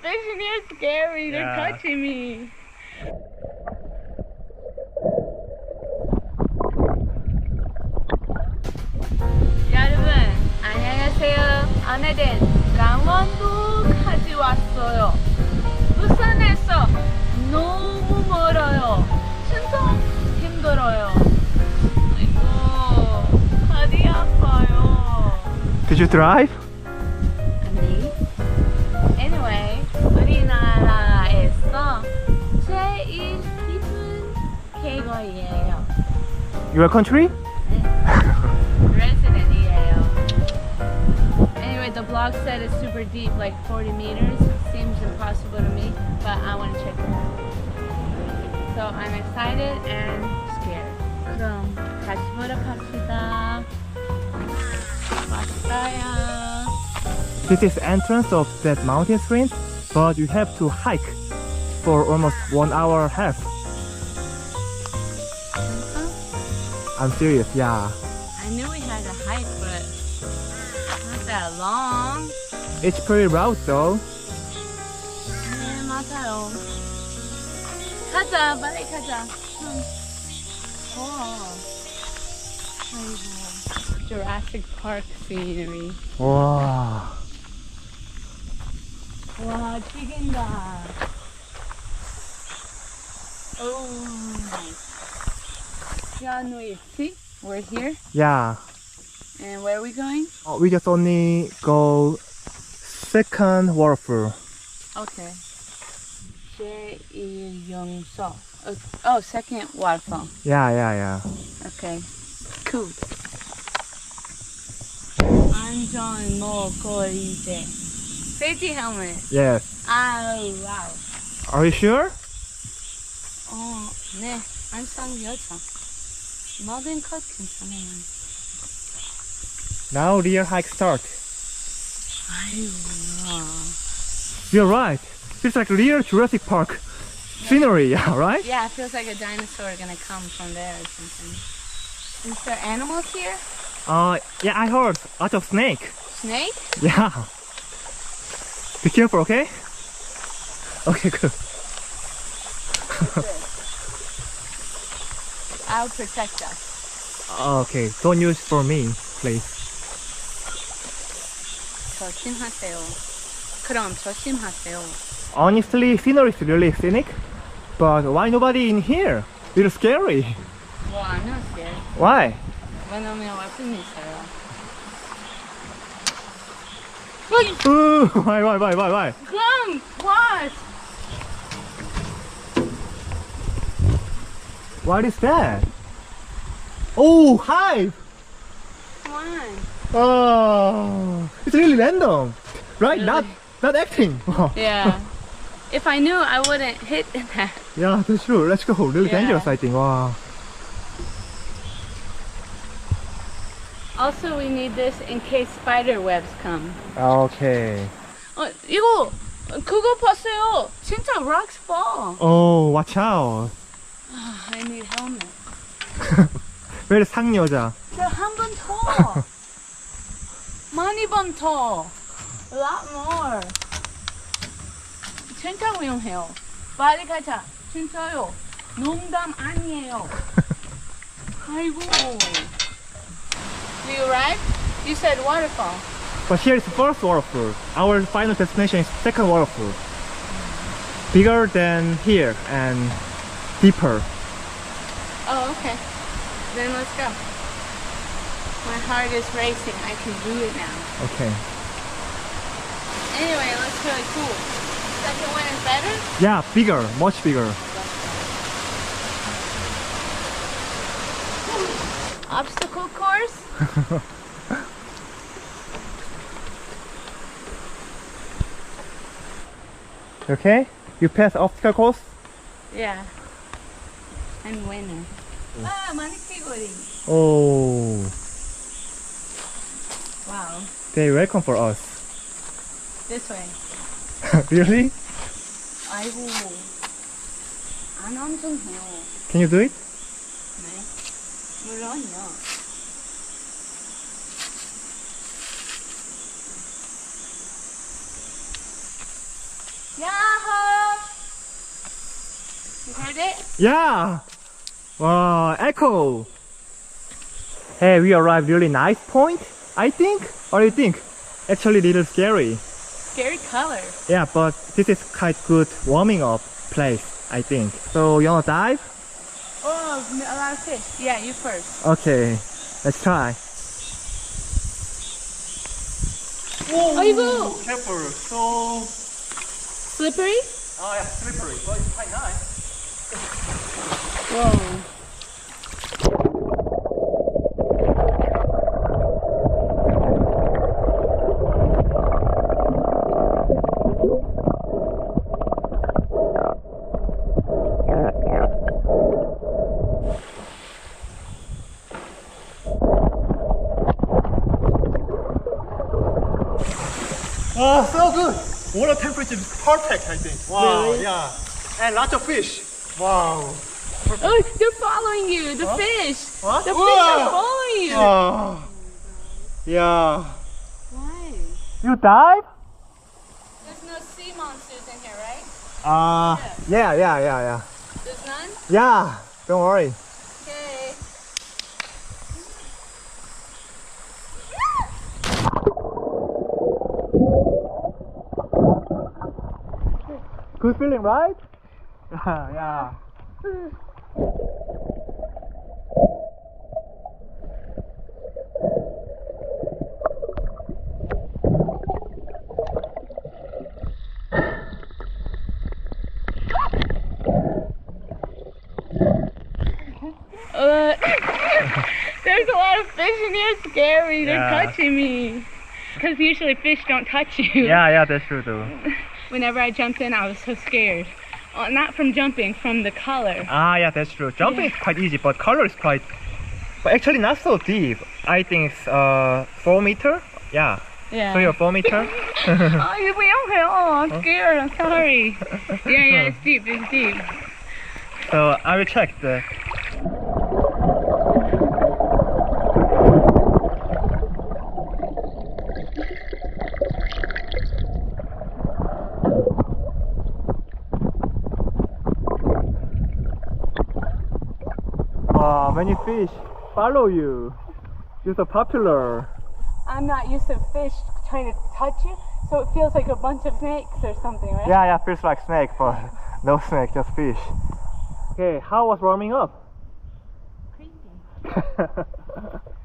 fishing here is scary. They're Yeah. touching me. 여러분, 안녕하세요. 오늘은 강원도까지 왔어요. 부산에서 너무 멀어요. 진짜 힘들어요. 아이고, 다리 아파요. Did you drive? 아니. Anyway, 우리나라에서 제일 깊은 계곡이에요. Your country? Resident이에요. Anyway, the blog said it's super deep, like 40 meters. Seems impossible to me, but I want to check it out. So I'm excited and scared. 그럼 같이 보러 갑시다. 왔어요. This is entrance of that mountain range, but you have to hike for almost 1 hour and a half. I'm serious, yeah. I knew we had to hike, but not that long. It's pretty route though. 네, 맞아요. 가자, 빨리 가자. 아이고, Jurassic Park scenery. 와. 와, 튀긴다. Oh. Yeah, no, see? We're here. Yeah. And where are we going? We just only go second waterfall. Okay. 제1용서. Oh, second waterfall. Yeah. Okay. Cool. 안전 먹고 이제. Safety helmet. Yes. 아우, 와우. Are you sure? 네. I'm 상여자. 뭐든 컷 괜찮아요. Now real hike start. 아유, You're right. It's like real Jurassic Park scenery, yeah, right? yeah, it feels like a dinosaur gonna come from there or something. Is there animals here? Yeah, I heard lots of snake. Snake? Yeah. Be careful, okay? Okay, good. I'll protect us. Okay, don't use for me, please. 조심하세요. 그럼 조심하세요. Honestly, scenery is really scenic, but why nobody in here? It's scary. Well, I'm not scared. Why? 왜냐면 와플이 있어요. Ooh, why? 그럼 what? What is that? Oh, hive! Come on. Oh, it's really random, right? Really? Not acting. Yeah. If I knew, I wouldn't hit that. Yeah, that's true. Let's go. Really Yeah. dangerous, I think. Wow. Also, we need this in case spider webs come. Okay. 이거 그거 봤어요. 진짜 rocks fall. Oh, watch out. I need helmet. Where is 상여자? 한 번 더. 많이 번 더. A lot more. 진짜 위험해요. 빨리 가자. 진짜요. 농담 아니에요. 아이고. We arrived? You said waterfall. But here is the first waterfall. Our final destination is second waterfall. Bigger than here and deeper. Oh, okay. Then let's go. My heart is racing. I can do it now. Okay. Anyway, it looks really cool. Second one is better? Yeah, bigger, much bigger. Obstacle course? Okay? You pass obstacle course? Yeah. I'm winner. Ah, manikigori. Oh, Wow. they welcome for us. This way. Really? 아이고. 안 엄청해요. Can you do it? 네. 물론요. Yahoo! You heard it? Yeah! Wow, echo! Hey, we arrived really nice point, I think? What do you think? Actually, little scary. Scary color. Yeah, but this is quite good warming up place, I think. So, you wanna dive? Oh, a lot of fish. Yeah, you first. Okay, let's try. Whoa! A이고! Careful, so... Slippery? Oh yeah, slippery, but it's quite nice. Whoa. Oh, so good! Water temperature is perfect, I think. Wow, Really? yeah. And lots of fish. Wow. Oh, they're following you. The fish. What? The fish Wow. are following you. Oh. Yeah. Why? You dive? There's no sea monsters in here, right? Yeah. There's none? Yeah, don't worry. Okay. Good feeling, right? Yeah. There's a lot of fish in here. Scary. They're Yeah. touching me. Because usually fish don't touch you. Yeah, that's true too. Whenever I jumped in, I was so scared. Not from jumping, from the color. Yeah, that's true. Jumping is quite easy, but color is quite... But actually not so deep. I think it's 4 meter? Yeah, Yeah. 3 or 4 meter. Oh, you I'm scared. I'm sorry. Yeah, it's deep. It's deep. So I will check the... Many fish follow you. You're so popular. I'm not used to fish trying to touch you, so it feels like a bunch of snakes or something, right? Yeah, feels like snake, but no snake, just fish. Okay, how was warming up? Creepy.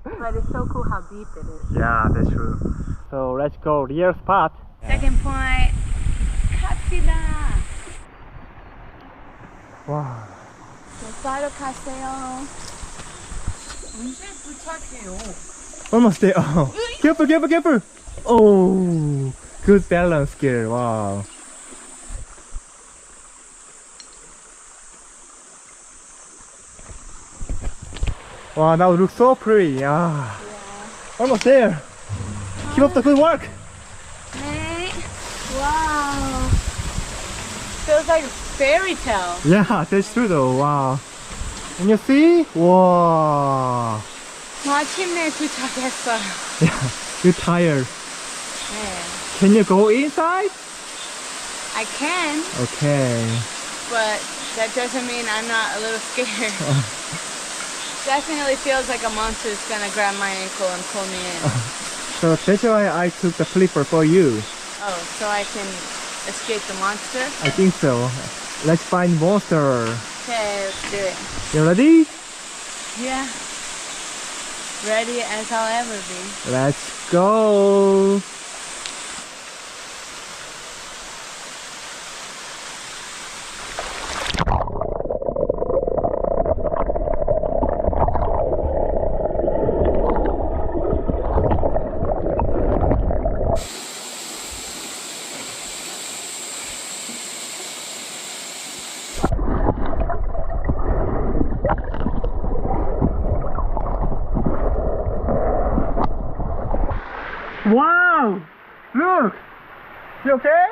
But it's so cool how deep it is. Yeah, that's true. So let's go real spot. Second point. 갑시다. Wow. 몇 가세요? 언제 도착해요? Almost there. Oh. Careful. Oh, good balance skill. Wow. Wow, now it looks so pretty. Yeah. Almost there. Keep up the good work. 네. Wow. Feels like a fairy tale. Yeah, that's true though. Wow. And you see? Wow. 마침내 도착했어요. Yeah, you're tired. 네. Can you go inside? I can, Okay. but that doesn't mean I'm not a little scared. Definitely feels like a monster is gonna grab my ankle and pull me in. So that's why I took the flipper for you. Oh, so I can escape the monster? I think so. Let's find monster. Okay, let's do it. You ready? Yeah. Ready as I'll ever be. Let's go. Wow! Look! You okay?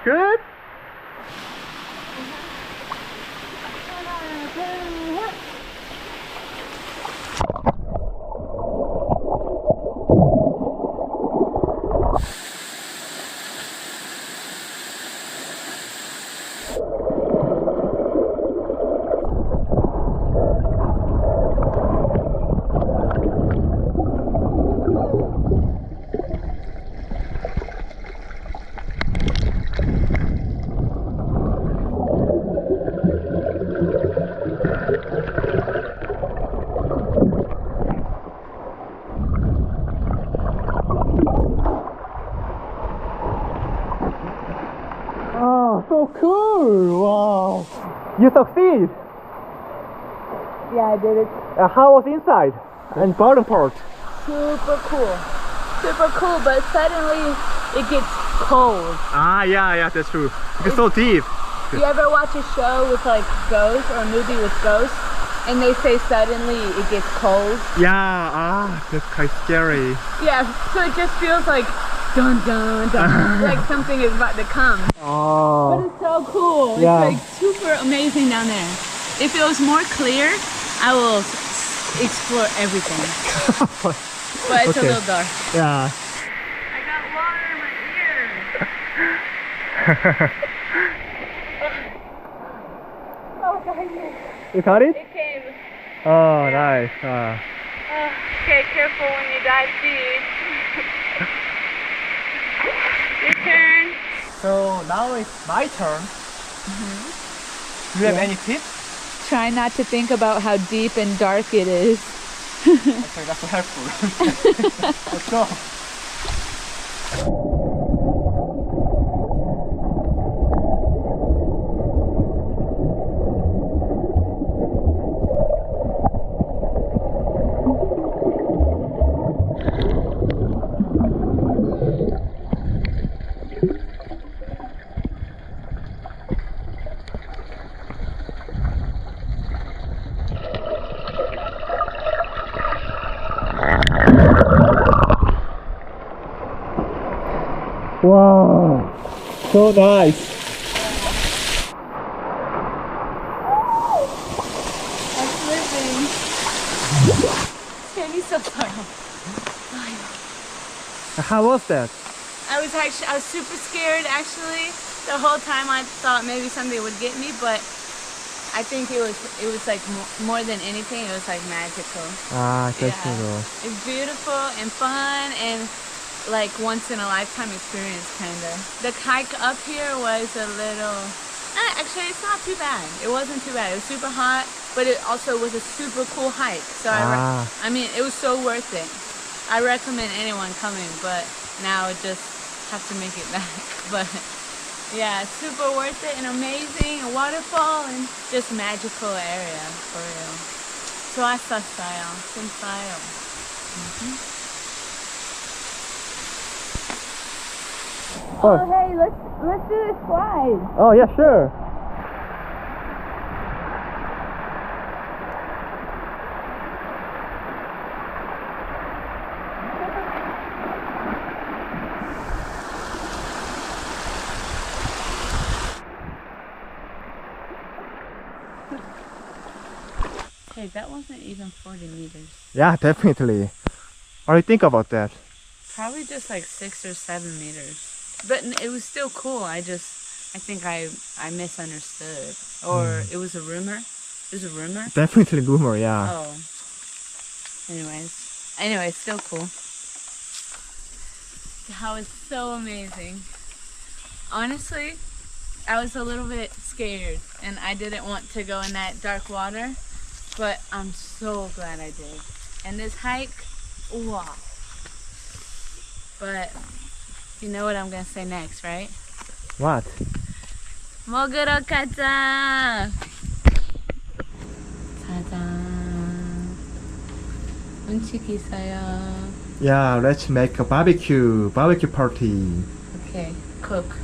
Good? Wow, so cool! Wow, you succeed. Yeah, I did it. How was inside and bottom part? Super cool. Super cool, but suddenly it gets cold. Ah, yeah, that's true. It's so deep. You ever watch a show with like ghosts or a movie with ghosts and they say suddenly it gets cold? Yeah, that's quite scary. Yeah, so it just feels like dun dun dun, like something is about to come. But Oh, it's so cool. Yeah. It's like super amazing down there. If it was more clear, I will explore everything. But it's a Okay. little dark. yeah. I got water in my ear. Oh, God, You got it? it came. Oh, nice. Okay, careful when you dive deep. Your turn. So now it's my turn. Do you have any tips? Try not to think about how deep and dark it is. Okay, that's helpful. Let's go. Wow, so nice. That's living. I'm so sorry. How was that? I was super scared actually. The whole time I thought maybe something would get me, but I think it was like more than anything, it was like magical. Ah, that's Yeah. cool. It's beautiful and fun and like once in a lifetime experience kinda. The hike up here was a little, actually it's not too bad. It wasn't too bad. It was super hot, but it also was a super cool hike. So I mean, it was so worth it. I recommend anyone coming, but now I just have to make it back. But yeah, super worth it and amazing, a waterfall and just magical area for real. 좋았었어요. 진짜요. Oh hey, let's do this slide. Oh, yeah, sure. Hey, that wasn't even 40 meters. Yeah, definitely. What do you think about that? Probably just like 6 or 7 meters. But it was still cool. I think I misunderstood. Or it was a rumor. It was a rumor? Definitely rumor, yeah. Oh. Anyways, still cool. That was so amazing. Honestly, I was a little bit scared and I didn't want to go in that dark water, but I'm so glad I did. And this hike, wow. But you know what I'm gonna say next, right? What? 먹으러 가자. 짜잔. 음식 있어요. Yeah, let's make a barbecue party. Okay, cook.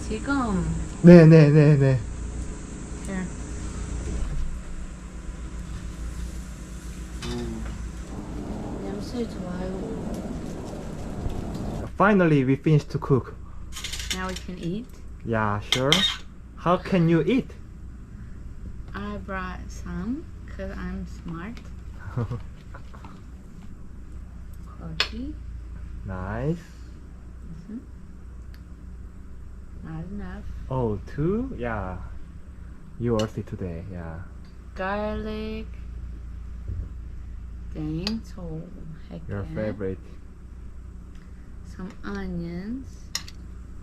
지금. 네. Here. 냄새 좋아요. Finally, we finished to cook. Now we can eat. Yeah, sure. How can you eat? I brought some because I'm smart. Coffee. Nice. Not enough. Oh, 2? Yeah. You earthy today, yeah. Garlic. 땡초. Your favorite. Some onions.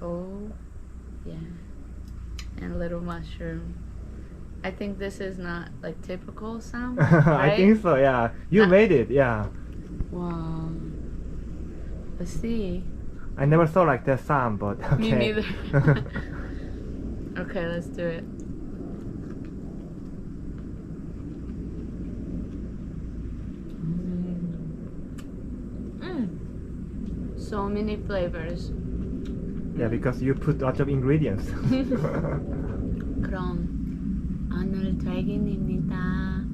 Oh, yeah. And a little mushroom. I think this is not like typical Sam, right? I think so, yeah. You made it, yeah. Wow. Let's see. I never saw like that Sam, but okay. Me neither. Okay, let's do it. So many flavors. Yeah, because you put lots of ingredients. 그럼 오늘 퇴근입니다.